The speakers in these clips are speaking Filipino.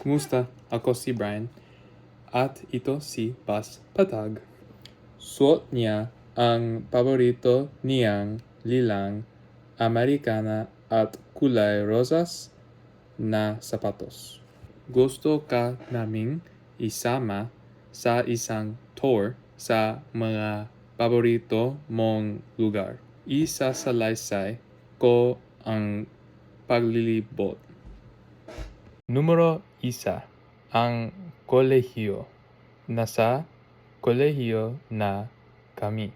Kumusta? Ako si Brian at ito si Bas Patag. Suot niya ang paborito niyang lilang Amerikana at kulay rosas na sapatos. Gusto ka naming isama sa isang tour sa mga paborito mong lugar. Isasalaysay ko ang paglilibot. Numero 1. Ang kolehiyo. Nasa kolehiyo na kami.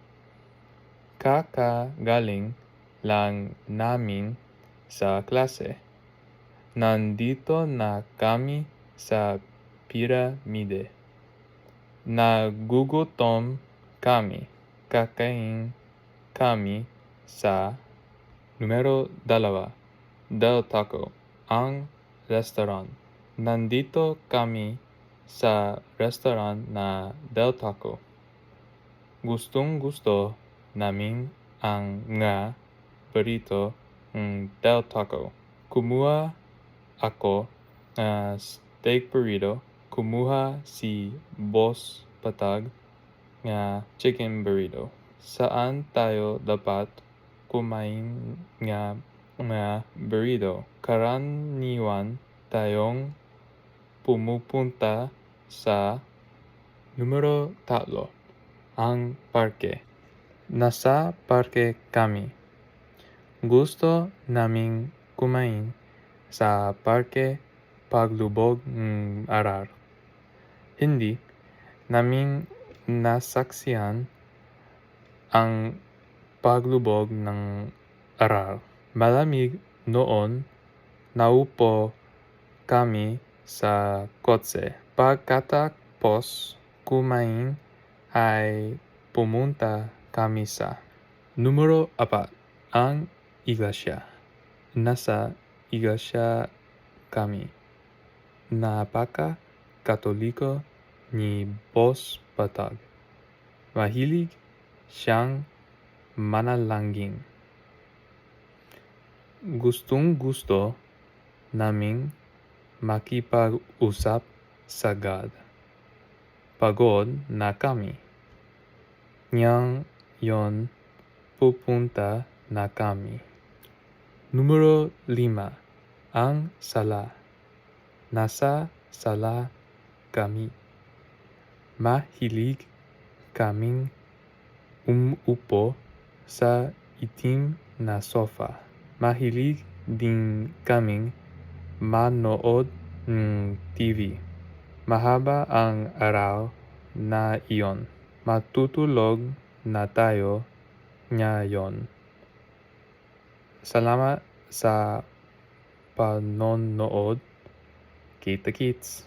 Kakagaling lang namin sa klase. Nandito na kami sa piramide. Nagugutom kami. Kakain kami sa numero 2. Del Taco, ang restaurant. Nandito kami sa restaurant na Del Taco. Gustong-gusto namin ang nga burrito ng Del Taco. Kumuha ako steak burrito. Kumuha si Boss Patag nga chicken burrito. Saan tayo dapat kumain nga burrito? Karaniwan tayong pumupunta sa numero 3. Ang parke. Nasa parke kami. Gusto naming kumain sa parke paglubog ng araw. Hindi namin nasaksihan ang paglubog ng araw. Malamig noon, naupo kami sa kotse. Pagkatapos kumain ay pumunta kami sa numero 4. Ang iglesia. Nasa iglesia kami. Napaka-Katoliko ni Boss Patag. Mahilig siyang manalangin. Gustong-gusto naming makipag-usap sa God. Pagod na kami. Ngayon pupunta na kami. Numero 5. Ang sala. Nasa sala kami. Mahilig kaming umupo sa itim na sofa. Mahilig din kaming manood ng TV. Mahaba ang araw na iyon. Matutulog na tayo ngayon. Salamat sa panonood. Kita-kits!